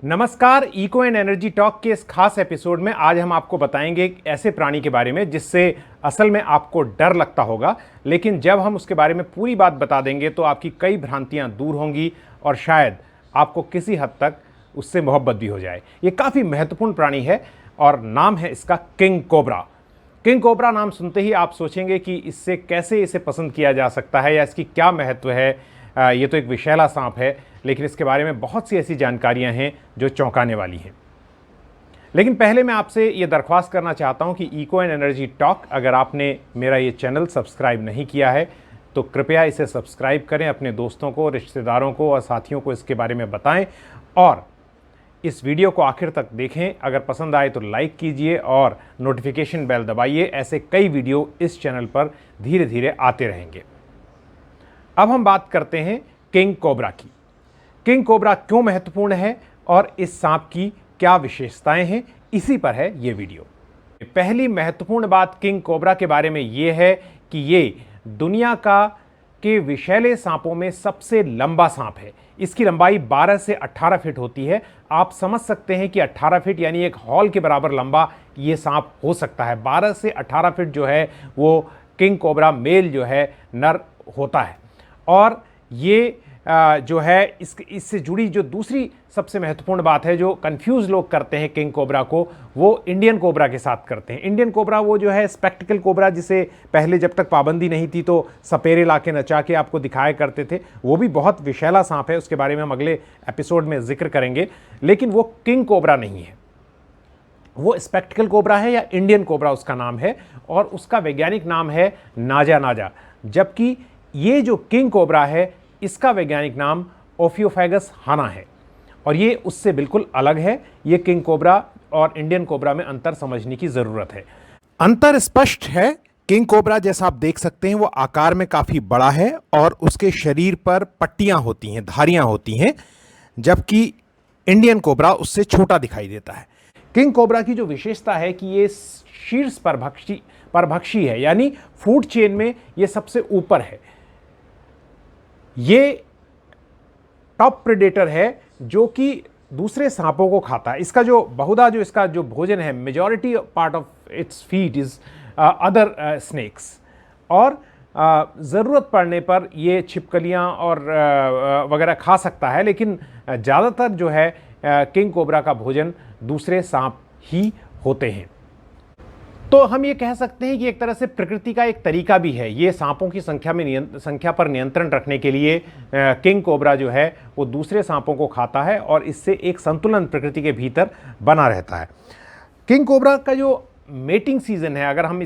नमस्कार। Eco and energy talk के इस खास एपिसोड में आज हम आपको बताएंगे एक ऐसे प्राणी के बारे में जिससे असल में आपको डर लगता होगा, लेकिन जब हम उसके बारे में पूरी बात बता देंगे तो आपकी कई भ्रांतियां दूर होंगी और शायद आपको किसी हद तक उससे मोहब्बत भी हो जाए। ये काफ़ी महत्वपूर्ण प्राणी है और नाम है इसका किंग कोबरा। किंग कोबरा नाम सुनते ही आप सोचेंगे कि इससे कैसे इसे पसंद किया जा सकता है या इसकी क्या महत्व है। ये तो एक विषैला सांप है, लेकिन इसके बारे में बहुत सी ऐसी जानकारियां हैं जो चौंकाने वाली हैं। लेकिन पहले मैं आपसे ये दरख्वास्त करना चाहता हूं कि इको एंड एनर्जी टॉक, अगर आपने मेरा ये चैनल सब्सक्राइब नहीं किया है तो कृपया इसे सब्सक्राइब करें, अपने दोस्तों को, रिश्तेदारों को और साथियों को इसके बारे में बताएं और इस वीडियो को आखिर तक देखें। अगर पसंद आए तो लाइक कीजिए और नोटिफिकेशन बेल दबाइए। ऐसे कई वीडियो इस चैनल पर धीरे धीरे आते रहेंगे। अब हम बात करते हैं किंग कोबरा की। किंग कोबरा क्यों महत्वपूर्ण है और इस सांप की क्या विशेषताएं हैं, इसी पर है ये वीडियो। पहली महत्वपूर्ण बात किंग कोबरा के बारे में ये है कि ये दुनिया के विषैले सांपों में सबसे लंबा सांप है। इसकी लंबाई 12 से 18 फीट होती है। आप समझ सकते हैं कि 18 फीट यानी एक हॉल के बराबर लंबा ये सांप हो सकता है। 12 से 18 फीट जो है वो किंग कोबरा मेल जो है नर होता है। और ये जो है इससे जुड़ी जो दूसरी सबसे महत्वपूर्ण बात है, जो कंफ्यूज लोग करते हैं किंग कोबरा को, वो इंडियन कोबरा के साथ करते हैं। इंडियन कोबरा वो जो है स्पेक्टिकल कोबरा, जिसे पहले जब तक पाबंदी नहीं थी तो सपेरे लाके नचा के आपको दिखाया करते थे, वो भी बहुत विषैला सांप है, उसके बारे में हम अगले एपिसोड में जिक्र करेंगे। लेकिन वो किंग कोबरा नहीं है, वो स्पेक्टिकल कोबरा है या इंडियन कोबरा उसका नाम है और उसका वैज्ञानिक नाम है नाजा नाजा। जबकि ये जो किंग कोबरा है इसका वैज्ञानिक नाम ओफियोफेगस हाना है और ये उससे बिल्कुल अलग है। ये किंग कोबरा और इंडियन कोबरा में अंतर समझने की जरूरत है। अंतर स्पष्ट है। किंग कोबरा जैसा आप देख सकते हैं वो आकार में काफी बड़ा है और उसके शरीर पर पट्टियां होती हैं, धारियां होती हैं, जबकि इंडियन कोबरा उससे छोटा दिखाई देता है। किंग कोबरा की जो विशेषता है कि ये शीर्ष परभक्षी है, यानी फूड चेन में ये सबसे ऊपर है। ये टॉप प्रेडेटर है जो कि दूसरे सांपों को खाता है। इसका जो बहुधा जो इसका जो भोजन है, majority part of its feed is other snakes. और ज़रूरत पड़ने पर ये छिपकलियां और वगैरह खा सकता है, लेकिन ज़्यादातर जो है किंग कोबरा का भोजन दूसरे सांप ही होते हैं। तो हम ये कह सकते हैं कि एक तरह से प्रकृति का एक तरीका भी है। ये सांपों की संख्या पर नियंत्रण रखने के लिए किंग कोबरा जो है वो दूसरे सांपों को खाता है और इससे एक संतुलन प्रकृति के भीतर बना रहता है। किंग कोबरा का जो मेटिंग सीजन है, अगर हम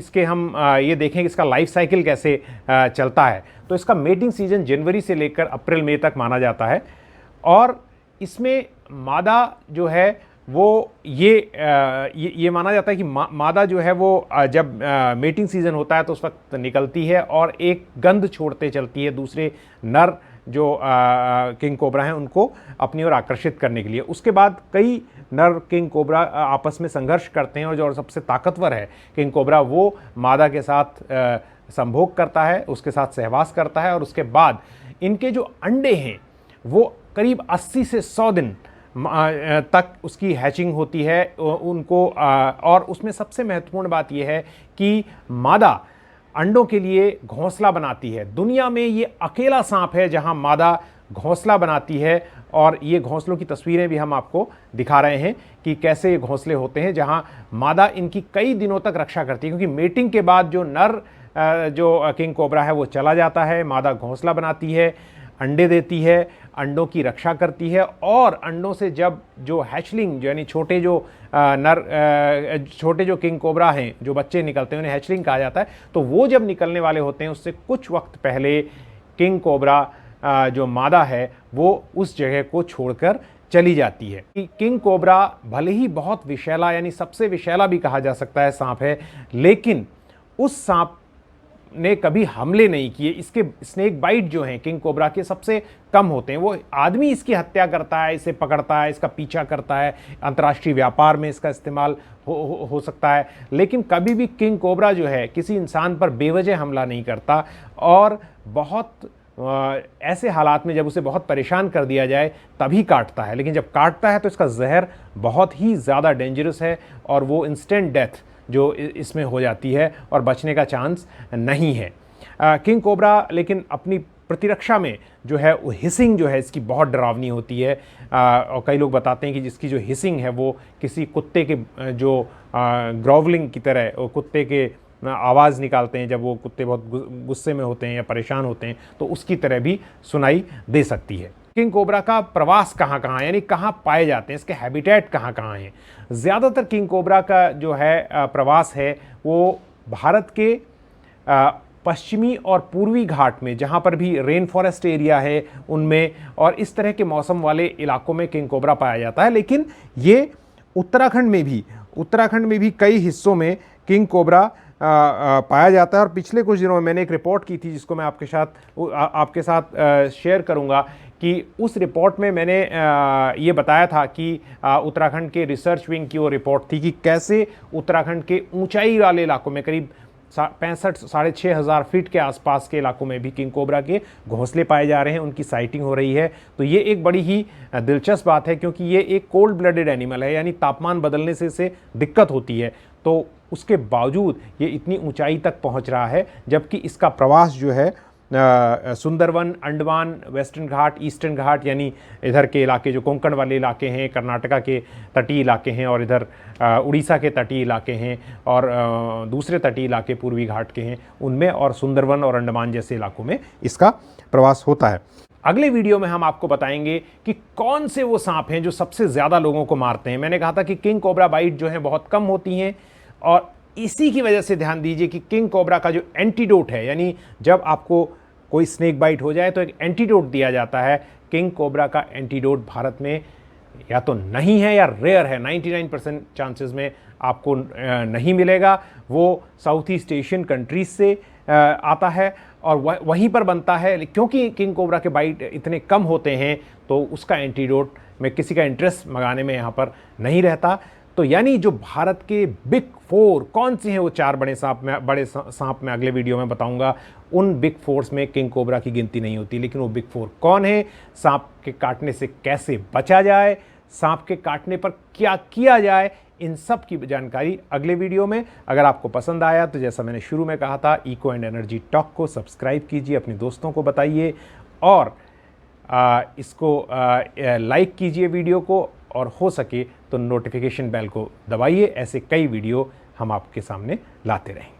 ये देखें कि इसका लाइफ साइकिल कैसे चलता है, तो इसका मेटिंग सीजन जनवरी से लेकर अप्रैल मई तक माना जाता है। और इसमें मादा जो है वो ये माना जाता है कि मादा जो है वो जब मेटिंग सीजन होता है तो उस वक्त निकलती है और एक गंध छोड़ते चलती है दूसरे नर जो किंग कोबरा हैं उनको अपनी ओर आकर्षित करने के लिए। उसके बाद कई नर किंग कोबरा आपस में संघर्ष करते हैं और जो सबसे ताकतवर है किंग कोबरा वो मादा के साथ संभोग करता है, उसके साथ सहवास करता है और उसके बाद इनके जो अंडे हैं वो करीब 80 से 100 दिन तक उसकी हैचिंग होती है उनको। और उसमें सबसे महत्वपूर्ण बात यह है कि मादा अंडों के लिए घोंसला बनाती है। दुनिया में ये अकेला सांप है जहां मादा घोंसला बनाती है और ये घोंसलों की तस्वीरें भी हम आपको दिखा रहे हैं कि कैसे ये घोंसले होते हैं, जहां मादा इनकी कई दिनों तक रक्षा करती है। क्योंकि मेटिंग के बाद जो नर जो किंग कोबरा है वो चला जाता है, मादा घोंसला बनाती है, अंडे देती है, अंडों की रक्षा करती है और अंडों से जब जो हैचलिंग यानी छोटे जो किंग कोबरा हैं, जो बच्चे निकलते हैं उन्हें हैचलिंग कहा जाता है, तो वो जब निकलने वाले होते हैं उससे कुछ वक्त पहले किंग कोबरा जो मादा है वो उस जगह को छोड़कर चली जाती है। किंग कोबरा भले ही बहुत विषैला यानी सबसे विषैला भी कहा जा सकता है सांप है, लेकिन उस सांप ने कभी हमले नहीं किए। इसके स्नेक बाइट जो हैं किंग कोबरा के सबसे कम होते हैं। वो आदमी इसकी हत्या करता है, इसे पकड़ता है, इसका पीछा करता है, अंतर्राष्ट्रीय व्यापार में इसका इस्तेमाल हो सकता है, लेकिन कभी भी किंग कोबरा जो है किसी इंसान पर बेवजह हमला नहीं करता और बहुत ऐसे हालात में जब उसे बहुत परेशान कर दिया जाए तभी काटता है, लेकिन जब काटता है तो इसका जहर बहुत ही ज़्यादा डेंजरस है और वो इंस्टेंट डेथ जो इसमें हो जाती है और बचने का चांस नहीं है। किंग कोबरा लेकिन अपनी प्रतिरक्षा में जो है वो हिसिंग जो है इसकी बहुत डरावनी होती है, और कई लोग बताते हैं कि जिसकी जो हिसिंग है वो किसी कुत्ते के जो ग्रोवलिंग की तरह, वो कुत्ते के आवाज़ निकालते हैं जब वो कुत्ते बहुत गुस्से में होते हैं या परेशान होते हैं, तो उसकी तरह भी सुनाई दे सकती है। किंग कोबरा का प्रवास कहाँ कहाँ यानी कहाँ पाए जाते हैं, इसके हैबिटेट कहाँ कहाँ हैं? ज़्यादातर किंग कोबरा का जो है प्रवास है वो भारत के पश्चिमी और पूर्वी घाट में, जहाँ पर भी रेन फॉरेस्ट एरिया है उनमें, और इस तरह के मौसम वाले इलाकों में किंग कोबरा पाया जाता है। लेकिन ये उत्तराखंड में भी कई हिस्सों में किंग कोबरा पाया जाता है। और पिछले कुछ दिनों में मैंने एक रिपोर्ट की थी जिसको मैं आपके साथ शेयर करूंगा कि उस रिपोर्ट में मैंने ये बताया था कि उत्तराखंड के रिसर्च विंग की वो रिपोर्ट थी कि कैसे उत्तराखंड के ऊंचाई वाले इलाकों में करीब 65,500 फीट के आसपास के इलाकों में भी किंग कोबरा के घोंसले पाए जा रहे हैं, उनकी साइटिंग हो रही है। तो ये एक बड़ी ही दिलचस्प बात है क्योंकि ये एक कोल्ड ब्लडेड एनिमल है, यानी तापमान बदलने से इसे दिक्कत होती है, तो उसके बावजूद ये इतनी ऊंचाई तक पहुंच रहा है। जबकि इसका प्रवास जो है सुंदरवन, अंडमान, वेस्टर्न घाट, ईस्टर्न घाट यानी इधर के इलाके जो कोंकण वाले इलाके हैं, कर्नाटका के तटीय इलाके हैं, और इधर उड़ीसा के तटीय इलाके हैं, और दूसरे तटीय इलाके पूर्वी घाट के हैं उनमें, और सुंदरवन और अंडमान जैसे इलाकों में इसका प्रवास होता है। अगले वीडियो में हम आपको बताएंगे कि कौन से वो सांप हैं जो सबसे ज़्यादा लोगों को मारते हैं। मैंने कहा था कि किंग कोबरा बाइट जो है बहुत कम होती हैं, और इसी की वजह से ध्यान दीजिए कि किंग कोबरा का जो एंटीडोट है, यानी जब आपको कोई स्नेक बाइट हो जाए तो एक एंटीडोट दिया जाता है। किंग कोबरा का एंटीडोट भारत में या तो नहीं है या रेयर है, 99% चांसेस में आपको नहीं मिलेगा। वो साउथ ईस्ट एशियन कंट्रीज से आता है और वहीं पर बनता है। क्योंकि किंग कोबरा के बाइट इतने कम होते हैं तो उसका एंटीडोट में किसी का इंटरेस्ट मंगाने में यहाँ पर नहीं रहता। तो यानी जो भारत के बिग 4 कौन से हैं, वो 4 बड़े सांप मैं अगले वीडियो में बताऊंगा। उन बिग 4 में किंग कोबरा की गिनती नहीं होती, लेकिन वो बिग 4 कौन है, सांप के काटने से कैसे बचा जाए, सांप के काटने पर क्या किया जाए, इन सब की जानकारी अगले वीडियो में। अगर आपको पसंद आया तो जैसा मैंने शुरू में कहा था, इको एंड एनर्जी टॉक को सब्सक्राइब कीजिए, अपने दोस्तों को बताइए, और इसको लाइक कीजिए वीडियो को, और हो सके तो नोटिफिकेशन बेल को दबाइए। ऐसे कई वीडियो हम आपके सामने लाते रहेंगे।